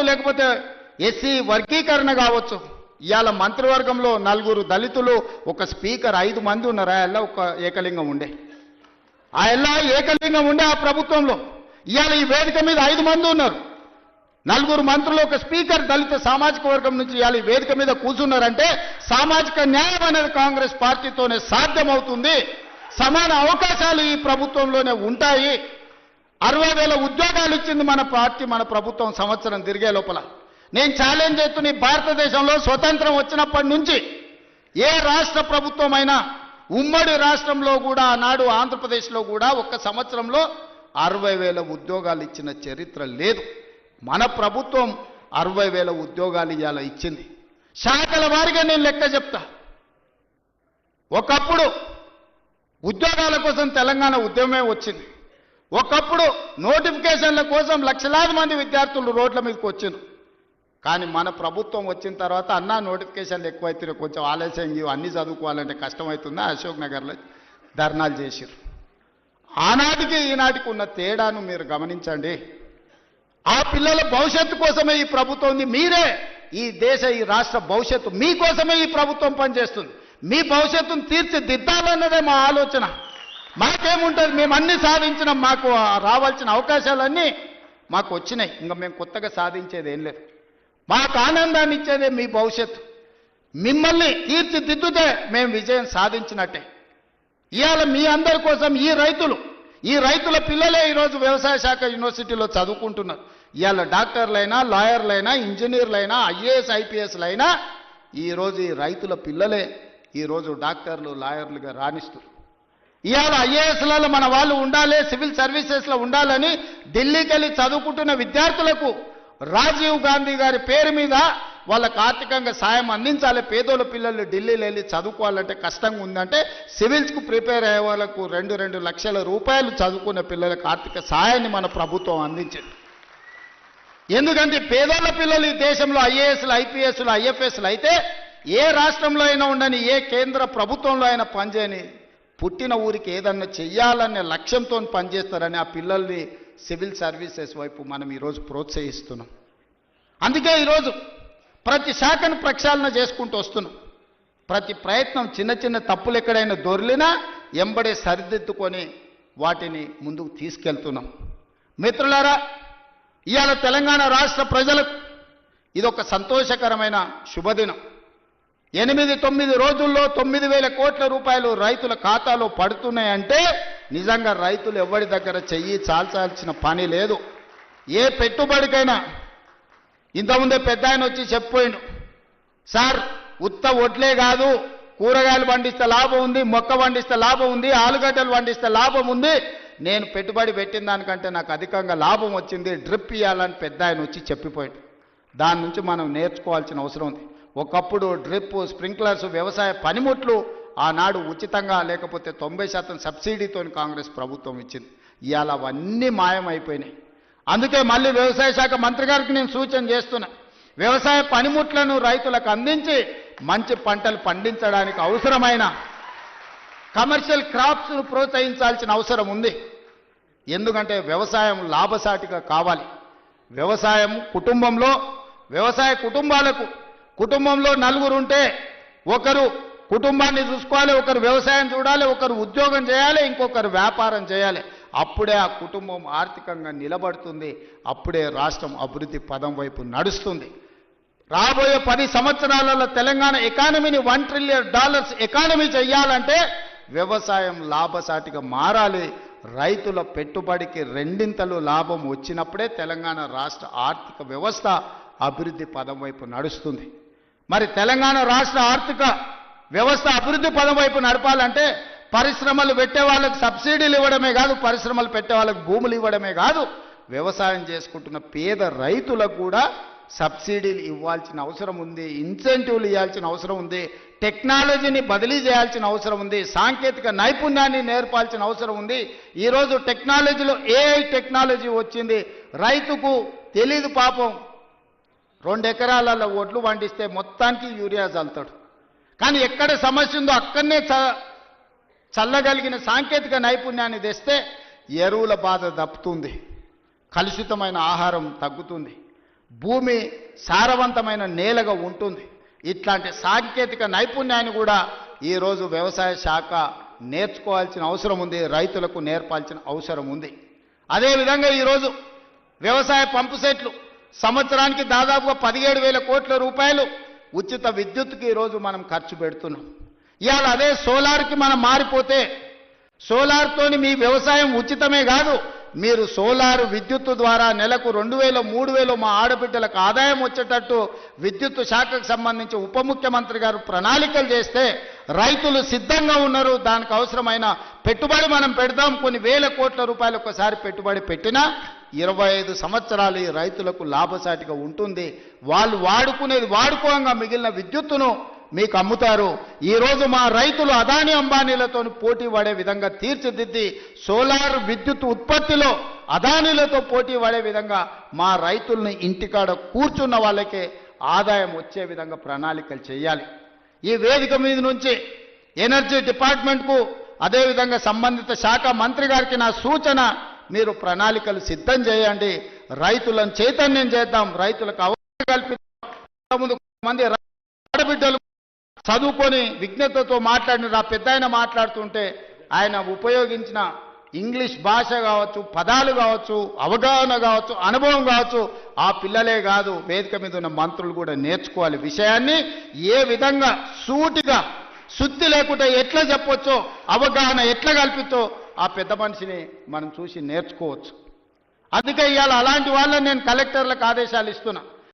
లేకపోతే ఎస్సీ వర్గీకరణ కావచ్చు. ఇవాళ మంత్రివర్గంలో 4 దళితులు, ఒక స్పీకర్, 5 మంది ఉన్నారు. ఆ ఒక ఏకలింగం ఉండే, ఆ ఏకలింగం ఉండే ఆ ప్రభుత్వంలో. ఇవాళ ఈ వేదిక మీద 5 మంది ఉన్నారు, 4 మంత్రులు, ఒక స్పీకర్ దళిత సామాజిక వర్గం నుంచి ఇవాళ ఈ వేదిక మీద కూర్చున్నారంటే సామాజిక న్యాయం అనేది కాంగ్రెస్ పార్టీతోనే సాధ్యమవుతుంది. సమాన అవకాశాలు ఈ ప్రభుత్వంలోనే ఉంటాయి. 60,000 ఉద్యోగాలు ఇచ్చింది మన పార్టీ, మన ప్రభుత్వం సంవత్సరం తిరిగే లోపల. నేను ఛాలెంజ్ చేస్తున్న భారతదేశంలో స్వతంత్రం వచ్చినప్పటి నుంచి ఏ రాష్ట్ర ప్రభుత్వమైనా, ఉమ్మడి రాష్ట్రంలో కూడా, ఆనాడు ఆంధ్రప్రదేశ్లో కూడా ఒక్క సంవత్సరంలో 60,000 ఉద్యోగాలు ఇచ్చిన చరిత్ర లేదు. మన ప్రభుత్వం 60,000 ఉద్యోగాలు ఇవాళ ఇచ్చింది. శాఖల వారిగా నేను లెక్క చెప్తా. ఒకప్పుడు ఉద్యోగాల కోసం తెలంగాణ ఉద్యమమే వచ్చింది. ఒకప్పుడు నోటిఫికేషన్ల కోసం లక్షలాది మంది విద్యార్థులు రోడ్ల మీదకి వచ్చారు. కానీ మన ప్రభుత్వం వచ్చిన తర్వాత అన్నా నోటిఫికేషన్లు ఎక్కువైతే కొంచెం ఆలస్యం, అన్నీ చదువుకోవాలంటే కష్టమవుతుందా, అశోక్ నగర్లో ధర్నాలు చేశారు. ఆనాటికి ఈనాటికి ఉన్న తేడాను మీరు గమనించండి. ఆ పిల్లల భవిష్యత్తు కోసమే ఈ ప్రభుత్వం ఉంది. మీరే ఈ ఈ రాష్ట్ర భవిష్యత్తు మీకోసమే ఈ ప్రభుత్వం పనిచేస్తుంది. మీ భవిష్యత్తును తీర్చిదిద్దాలన్నదే మా ఆలోచన. మాకేముంటుంది, మేము అన్ని సాధించినాం, మాకు రావాల్సిన అవకాశాలన్నీ మాకు వచ్చినాయి. ఇంకా మేము కొత్తగా సాధించేది ఏం లేదు. మాకు ఆనందాన్ని ఇచ్చేదే మీ భవిష్యత్తు. మిమ్మల్ని తీర్చిదిద్దుతే మేము విజయం సాధించినట్టే. ఇవాళ మీ అందరి కోసం ఈ రైతుల పిల్లలే ఈరోజు వ్యవసాయ శాఖ యూనివర్సిటీలో చదువుకుంటున్నారు. ఇవాళ డాక్టర్లైనా, లాయర్లైనా, ఇంజనీర్లైనా, IAS IPSలైనా ఈరోజు ఈ రైతుల పిల్లలే ఈరోజు డాక్టర్లు, లాయర్లుగా రాణిస్తారు. ఇవాళ IASలలో మన వాళ్ళు ఉండాలి, సివిల్ సర్వీసెస్లో ఉండాలని ఢిల్లీకి వెళ్ళి చదువుకుంటున్న విద్యార్థులకు రాజీవ్ గాంధీ గారి పేరు మీద వాళ్ళకు ఆర్థికంగా సాయం అందించాలి. పేదోళ్ళ పిల్లలు ఢిల్లీలో వెళ్ళి చదువుకోవాలంటే కష్టంగా ఉందంటే సివిల్స్కు ప్రిపేర్ అయ్యే వాళ్ళకు 2 లక్షల రూపాయలు చదువుకున్న పిల్లలకు ఆర్థిక సాయాన్ని మన ప్రభుత్వం అందించింది. ఎందుకంటే పేదోళ్ళ పిల్లలు ఈ దేశంలో IASలు, IPSలు, IFSలు అయితే ఏ రాష్ట్రంలో అయినా ఉండని, ఏ కేంద్ర ప్రభుత్వంలో అయినా పనిచేయని, పుట్టిన ఊరికి ఏదన్నా చెయ్యాలనే లక్ష్యంతో పనిచేస్తారని ఆ పిల్లల్ని సివిల్ సర్వీసెస్ వైపు మనం ఈరోజు ప్రోత్సహిస్తున్నాం. అందుకే ఈరోజు ప్రతి శాఖను ప్రక్షాళన చేసుకుంటూ వస్తున్నాం. ప్రతి ప్రయత్నం చిన్న చిన్న తప్పులు ఎక్కడైనా దొర్లినా ఎంబడే సరిదిద్దుకొని వాటిని ముందుకు తీసుకెళ్తున్నాం. మిత్రులారా, ఇవాళ తెలంగాణ రాష్ట్ర ప్రజలకు ఇదొక సంతోషకరమైన శుభదినం. 8-9 రోజుల్లో 9,000 కోట్ల రూపాయలు రైతుల ఖాతాలో పడుతున్నాయంటే నిజంగా రైతులు ఎవరి దగ్గర చెయ్యి చాల్చాల్సిన పని లేదు. ఏ పెట్టుబడికైనా ఇంతకుముందే పెద్ద ఆయన వచ్చి చెప్పిపోయిండు, సార్ ఉత్త ఒడ్లే కాదు, కూరగాయలు పండిస్తే లాభం ఉంది, మొక్క పండిస్తే లాభం ఉంది, ఆలుగడ్డలు పండిస్తే లాభం ఉంది, నేను పెట్టుబడి పెట్టిన దానికంటే నాకు అధికంగా లాభం వచ్చింది, డ్రిప్ ఇవ్వాలని పెద్ద ఆయన వచ్చి చెప్పిపోయాడు. దాని నుంచి మనం నేర్చుకోవాల్సిన అవసరం ఉంది. ఒకప్పుడు డ్రిప్, స్ప్రింక్లర్స్, వ్యవసాయ పనిముట్లు ఆనాడు ఉచితంగా లేకపోతే 90% సబ్సిడీతో కాంగ్రెస్ ప్రభుత్వం ఇచ్చింది. ఇవాళ అవన్నీ మాయమైపోయినాయి. అందుకే మళ్ళీ వ్యవసాయ శాఖ మంత్రి గారికి నేను సూచన చేస్తున్నా, వ్యవసాయ పనిముట్లను రైతులకు అందించి మంచి పంటలు పండించడానికి అవసరమైన కమర్షియల్ క్రాప్స్ను ప్రోత్సహించాల్సిన అవసరం ఉంది. ఎందుకంటే వ్యవసాయం లాభసాటిగా కావాలి. వ్యవసాయం వ్యవసాయ కుటుంబంలో 4 ఉంటే ఒకరు కుటుంబాన్ని చూసుకోవాలి, ఒకరు వ్యవసాయం చూడాలి, ఒకరు ఉద్యోగం చేయాలి, ఇంకొకరు వ్యాపారం చేయాలి. అప్పుడే ఆ కుటుంబం ఆర్థికంగా నిలబడుతుంది. అప్పుడే రాష్ట్రం అభివృద్ధి పదం వైపు నడుస్తుంది. రాబోయే 10 సంవత్సరాలలో తెలంగాణ ఎకానమీని $1 ట్రిలియన్ ఎకానమీ చేయాలంటే వ్యవసాయం లాభసాటిగా మారాలి. రైతుల పెట్టుబడికి 2 లాభం వచ్చినప్పుడే తెలంగాణ రాష్ట్ర ఆర్థిక వ్యవస్థ అభివృద్ధి పదం వైపు నడుస్తుంది. మరి తెలంగాణ రాష్ట్ర ఆర్థిక వ్యవస్థ అభివృద్ధి పదం వైపు నడపాలంటే పరిశ్రమలు పెట్టే వాళ్ళకి సబ్సిడీలు ఇవ్వడమే కాదు, పరిశ్రమలు పెట్టే వాళ్ళకి భూములు ఇవ్వడమే కాదు, వ్యవసాయం చేసుకుంటున్న పేద రైతులకు కూడా సబ్సిడీలు ఇవ్వాల్సిన అవసరం ఉంది, ఇన్సెంటివ్లు ఇవ్వాల్సిన అవసరం ఉంది, టెక్నాలజీని బదిలీ చేయాల్సిన అవసరం ఉంది, సాంకేతిక నైపుణ్యాన్ని నేర్పాల్సిన అవసరం ఉంది. ఈరోజు టెక్నాలజీలో AI టెక్నాలజీ వచ్చింది. రైతుకు తెలీదు పాపం, 2 ఎకరాలలో ఒడ్లు పండిస్తే మొత్తానికి యూరియా చల్లుతాడు. కానీ ఎక్కడ సమస్య ఉందో అక్కడనే చల్లగలిగిన సాంకేతిక నైపుణ్యాన్ని తెస్తే ఎరువుల బాధ దప్పుతుంది, కలుషితమైన ఆహారం తగ్గుతుంది, భూమి సారవంతమైన నేలగా ఉంటుంది. ఇట్లాంటి సాంకేతిక నైపుణ్యాన్ని కూడా ఈరోజు వ్యవసాయ శాఖ నేర్చుకోవాల్సిన అవసరం ఉంది, రైతులకు నేర్పాల్సిన అవసరం ఉంది. అదేవిధంగా ఈరోజు వ్యవసాయ పంపు సెట్లు సంవత్సరానికి దాదాపుగా 17,000 కోట్ల రూపాయలు ఉచిత విద్యుత్తుకి ఈరోజు మనం ఖర్చు పెడుతున్నాం. ఇవాళ అదే సోలార్కి మనం మారిపోతే సోలార్తోని మీ వ్యవసాయం ఉచితమే కాదు, మీరు సోలార్ విద్యుత్తు ద్వారా నెలకు 2,000 3,000 మా ఆడబిడ్డలకు ఆదాయం వచ్చేటట్టు విద్యుత్తు శాఖకు సంబంధించి ఉప ముఖ్యమంత్రి గారు ప్రణాళికలు చేస్తే రైతులు సిద్ధంగా ఉన్నారు. దానికి అవసరమైన పెట్టుబడి మనం పెడదాం. కొన్ని వేల కోట్ల రూపాయలు ఒకసారి పెట్టుబడి పెట్టినా 25 సంవత్సరాలు ఈ రైతులకు లాభసాటిగా ఉంటుంది. వాళ్ళు వాడుకునేది వాడుకోగా మిగిలిన విద్యుత్తును మీకు అమ్ముతారు. ఈరోజు మా రైతులు అదాని అంబానీలతో పోటీ పడే విధంగా తీర్చిదిద్ది సోలార్ విద్యుత్ ఉత్పత్తిలో అదానీలతో పోటీ పడే విధంగా మా రైతుల్ని ఇంటికాడ కూర్చున్న వాళ్ళకే ఆదాయం వచ్చే విధంగా ప్రణాళికలు చేయాలి. ఈ వేదిక మీద నుంచి ఎనర్జీ డిపార్ట్మెంట్కు అదేవిధంగా సంబంధిత శాఖ మంత్రి గారికి నా సూచన, మీరు ప్రణాళికలు సిద్ధం చేయండి. రైతులను చైతన్యం చేద్దాం, రైతులకు అవగాహన కల్పిద్దాం. ముందు మంది ఆడబిడ్డలు చదువుకొని విజ్ఞతతో మాట్లాడిన ఆ పెద్ద ఆయన మాట్లాడుతుంటే ఆయన ఉపయోగించిన ఇంగ్లీష్ భాష కావచ్చు, పదాలు కావచ్చు, అవగాహన కావచ్చు, అనుభవం కావచ్చు, ఆ పిల్లలే కాదు వేదిక మీద ఉన్న మంత్రులు కూడా నేర్చుకోవాలి. విషయాన్ని ఏ విధంగా సూటిగా శుద్ధి లేకుండా ఎట్లా చెప్పొచ్చో, అవగాహన ఎట్లా కల్పించో ఆ పెద్ద మనిషిని మనం చూసి నేర్చుకోవచ్చు. అందుకే ఇవాళ అలాంటి వాళ్ళని నేను కలెక్టర్లకు ఆదేశాలు ఇస్తున్నా.